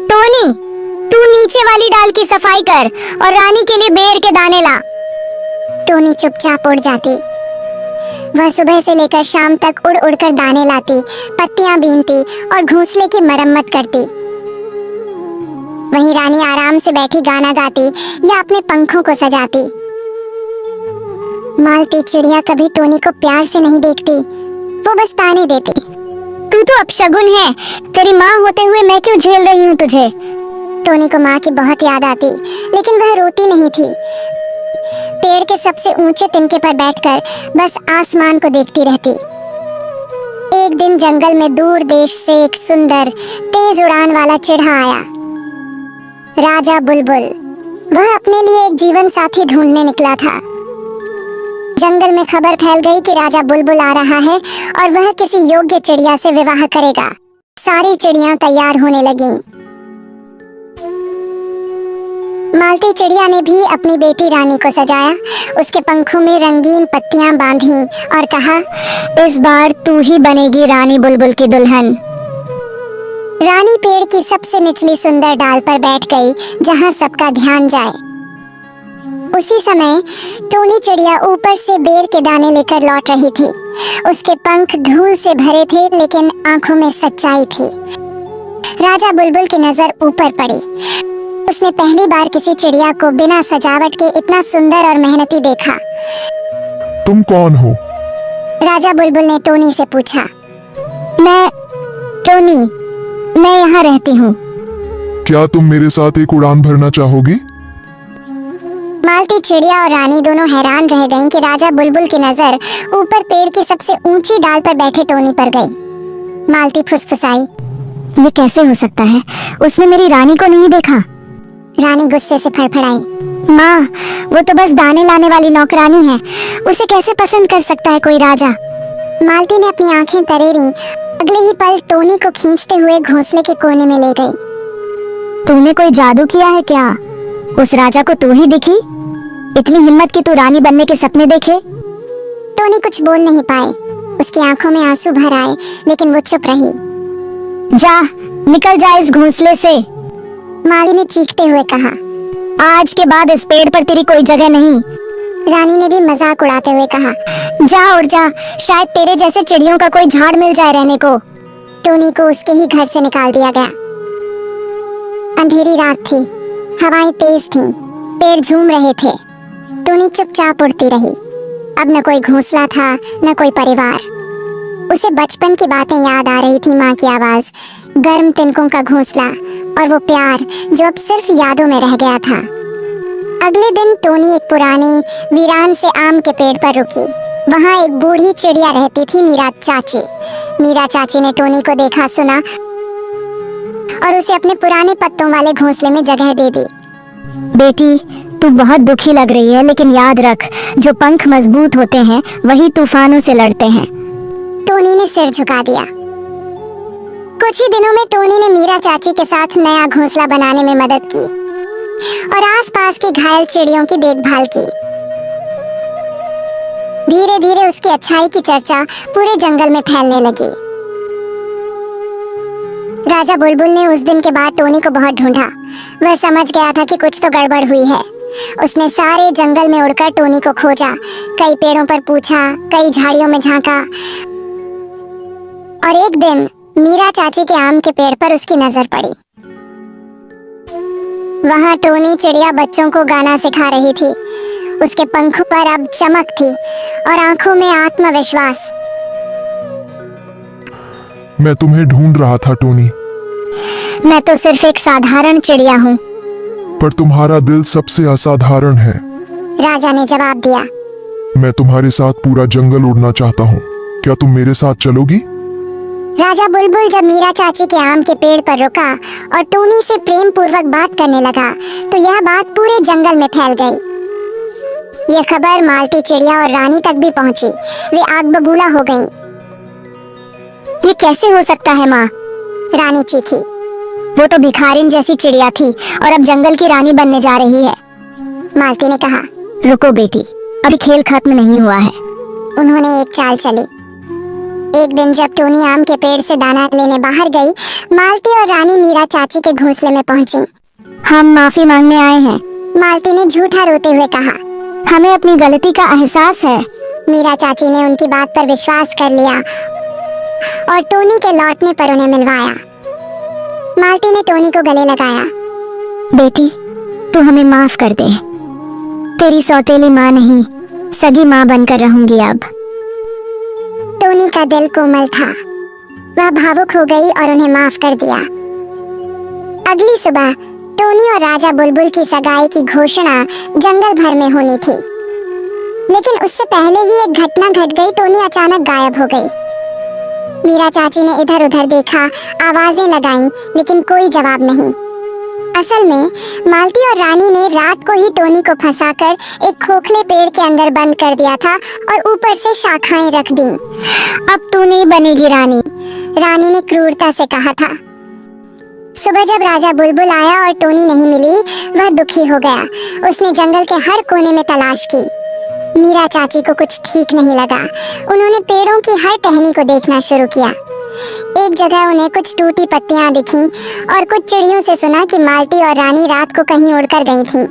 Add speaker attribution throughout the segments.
Speaker 1: Tony, तू नीचे वाली डाल की सफाई कर और रानी के लिए बेर के दाने ला। टोनी चुपचाप उड़ जाती। वह सुबह से लेकर शाम तक उड़ उड़कर दाने लाती, पत्तियां बीनती और घोंसले की मरम्मत करती। वहीं रानी आराम से बैठी गाना गाती या अपने पंखों को सजाती। मालती चिड़िया कभी टोनी को प्यार से नहीं देखती, वो बस ताने देती। तू तो अपशगुन है, तेरी माँ होते हुए मैं क्यों झेल रही हूँ तुझे। टोनी को माँ की बहुत याद आती, लेकिन वह रोती नहीं थी। पेड़ के सबसे ऊंचे तिनके पर बैठकर बस आसमान को देखती रहती। एक दिन जंगल में दूर देश से एक सुंदर तेज उड़ान वाला चिढ़ा आया, राजा बुलबुल। वह अपने लिए एक जीवन साथी ढूंढने निकला था। जंगल में खबर फैल गई कि राजा बुलबुल आ रहा है और वह किसी योग्य चिड़िया से विवाह करेगा। सारी चिड़ियां तैयार होने लगीं। मालती चिड़िया ने भी अपनी बेटी रानी को सजाया, उसके पंखों में रंगीन पत्तियां बांधी और कहा, इस बार तू ही बनेगी रानी बुलबुल की दुल्हन। रानी पेड़ की सबसे निचली सुंदर डाल पर बैठ गई, जहां सबका ध्यान जाए। उसी समय टोनी चिड़िया ऊपर से बेर के दाने लेकर लौट रही थी। उसके पंख धूल से भरे थे, लेकिन आंखों में सच्चाई थी। राजा बुलबुल की नजर ऊपर पड़ी। उसने पहली बार किसी चिड़िया को बिना सजावट के इतना सुंदर और मेहनती देखा।
Speaker 2: तुम कौन हो?
Speaker 1: राजा बुलबुल ने टोनी से पूछा। मैं टोनी, मैं यहाँ रहती हूँ।
Speaker 2: क्या तुम मेरे साथ एक उड़ान भरना चाहोगी?
Speaker 1: मालती चिड़िया और रानी दोनों हैरान रह गईं कि राजा बुलबुल की नजर ऊपर पेड़ की सबसे ऊंची डाल पर बैठे टोनी पर गई। मालती फुसफुसाई, ये कैसे हो सकता है? उसने मेरी रानी को नहीं देखा। रानी गुस्से से फड़फड़ाई, माँ, वो तो बस दाने लाने वाली नौकरानी है, उसे कैसे पसंद कर सकता है कोई राजा। मालती ने अपनी आंखें तरेरी। अगले ही पल टोनी को खींचते हुए घोंसले के कोने में ले गई। तूने कोई जादू किया है क्या? उस राजा को तू ही दिखी? इतनी हिम्मत कि तू रानी बनने के सपने देखे? टोनी कुछ बोल नहीं पाए। उसकी आंखों में आंसू भर आए, लेकिन वो चुप रही। जा, निकल जा इस घोंसले से, माली ने चीखते हुए कहा। आज के बाद इस पेड़ पर तेरी कोई जगह नहीं। रानी ने भी मजाक उड़ाते हुए कहा, जा उड़ जा, शायद तेरे जैसे चिड़ियों का कोई झाड़ मिल जाए रहने को। टोनी को उसके ही घर से निकाल दिया गया। अंधेरी रात थी, हवाएं तेज थीं, पेड़ झूम रहे थे। टोनी चुपचाप उड़ती रही। अब न कोई घोंसला था, न कोई परिवार। उसे बचपन की बातें याद आ रही थी, माँ की आवाज, गर्म तिनकों का घोंसला और वो प्यार जो अब सिर्फ यादों में रह गया था। अगले दिन टोनी एक पुराने वीरान से आम के पेड़ पर रुकी। वहाँ एक बूढ़ी चिड़िया रहती थी, मीरा चाची। मीरा चाची ने टोनी को देखा सुना और उसे अपने पुराने पत्तों वाले घोंसले में जगह दे दी। बेटी, तू बहुत दुखी लग रही है, लेकिन याद रख, जो पंख मजबूत होते हैं वही तूफानों से लड़ते हैं। टोनी ने सिर झुका दिया। कुछ ही दिनों में टोनी ने मीरा चाची के साथ नया घोंसला बनाने में मदद की और आसपास की घायल चिड़ियों की देखभाल की। धीरे धीरे उसकी अच्छाई की चर्चा पूरे जंगल में फैलने लगी। राजा बुलबुल ने उस दिन के बाद टोनी को बहुत ढूंढा। वह समझ गया था कि कुछ तो गड़बड़ हुई है। उसने सारे जंगल में उड़कर टोनी को खोजा, कई पेड़ों पर पूछा, कई झाड़ियों में झांका और एक दिन मीरा चाची के आम के पेड़ पर उसकी नजर पड़ी। वहाँ टोनी चिड़िया बच्चों को गाना सिखा रही थी। उसके पंखों पर अब चमक थी और आंखों में आत्मविश्वास।
Speaker 2: मैं तुम्हें ढूंढ रहा था टोनी।
Speaker 1: मैं तो सिर्फ एक साधारण चिड़िया हूँ।
Speaker 2: पर तुम्हारा दिल सबसे असाधारण है,
Speaker 1: राजा ने जवाब दिया।
Speaker 2: मैं तुम्हारे साथ पूरा जंगल उड़ना चाहता हूँ, क्या तुम मेरे साथ चलोगी?
Speaker 1: राजा बुलबुल जब मीरा चाची के आम के पेड़ पर रुका और टोनी से प्रेम पूर्वक बात करने लगा, तो यह बात पूरे जंगल में फैल गई। यह खबर मालती चिड़िया और रानी तक भी पहुंची। वे आग बबूला हो गईं। ये कैसे हो सकता है माँ? रानी चीखी। वो तो भिखारिन जैसी चिड़िया थी और अब जंगल की रानी बनने जा रही है। मालती ने कहा, रुको बेटी, अभी खेल खत्म नहीं हुआ है। उन्होंने एक चाल चली। एक दिन जब टोनी आम के पेड़ से दाना लेने बाहर गई, मालती और रानी मीरा चाची के घोंसले में पहुंची।
Speaker 3: हम माफी मांगने आए हैं।
Speaker 1: मालती ने झूठा रोते हुए कहा।
Speaker 3: हमें अपनी गलती का एहसास है।
Speaker 1: मीरा चाची ने उनकी बात पर विश्वास कर लिया और टोनी के लौटने पर उन्हें मिलवाया। मालती ने टोनी को गले लगाया।
Speaker 3: बेटी, तू हमें माफ कर दे। तेरी सौतेली माँ नहीं, सगी माँ बनकर रहूंगी अब।
Speaker 1: टोनी का दिल कोमल था। वह भावुक हो गई और उन्हें माफ कर दिया। अगली सुबह टोनी और राजा बुलबुल की सगाई की घोषणा जंगल भर में होनी थी, लेकिन उससे पहले ही एक घटना घट गई। टोनी अचानक गायब हो गई। मीरा चाची ने इधर उधर देखा, आवाजें लगाईं, लेकिन कोई जवाब नहीं। असल में मालती और रानी ने रात को ही टोनी को फंसाकर एक खोखले पेड़ के अंदर बंद कर दिया था और ऊपर से शाखाएं रख दी।
Speaker 3: अब तू नहीं बनेगी रानी,
Speaker 1: रानी ने क्रूरता से कहा था। सुबह जब राजा बुलबुल आया और टोनी नहीं मिली, वह दुखी हो गया। उसने जंगल के हर कोने में तलाश की। मीरा चाची को कुछ ठीक नहीं लगा। उन्होंने पेड़ों की हर टहनी को देखना शुरू किया। एक जगह उन्हें कुछ टूटी पत्तियां दिखीं और कुछ चिड़ियों से सुना कि मालती और रानी रात को कहीं उड़कर गई थीं।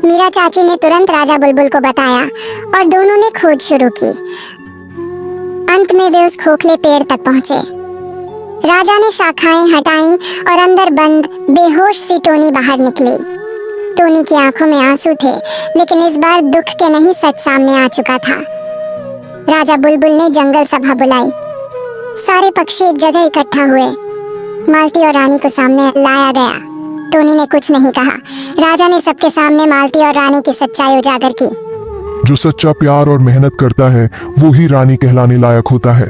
Speaker 1: मीरा चाची ने तुरंत राजा बुलबुल को बताया और दोनों ने खोज शुरू की। अंत में वे उस खोखले पेड़ तक पहुंचे। राजा ने शाखाएं हटाईं और अंदर बंद बेहोश सी टोनी बाहर निकली। टोनी की आंखों में आंसू थे, लेकिन इस बार दुख के नहीं, सच सामने आ चुका था। राजा बुलबुल ने जंगल सभा बुलाई। सारे पक्षी एक जगह इकट्ठा हुए। मालती और रानी को सामने लाया गया। टोनी ने कुछ नहीं कहा। राजा ने सबके सामने मालती और रानी की सच्चाई उजागर की।
Speaker 2: जो सच्चा प्यार और मेहनत करता है वो ही रानी कहलाने लायक होता है,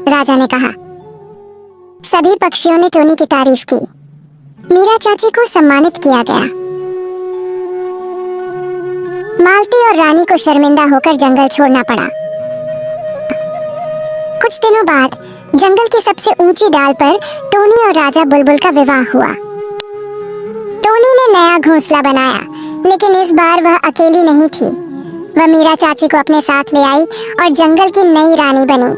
Speaker 1: राजा ने कहा। सभी पक्षियों ने टोनी की तारीफ की। मीरा चाची को सम्मानित किया गया। मालती और रानी को शर्मिंदा होकर जंगल छोड़ना पड़ा। कुछ दिनों बाद जंगल की सबसे ऊंची डाल पर टोनी और राजा बुलबुल का विवाह हुआ। टोनी ने नया घोंसला बनाया, लेकिन इस बार वह अकेली नहीं थी। वह मीरा चाची को अपने साथ ले आई और जंगल की नई रानी बनी।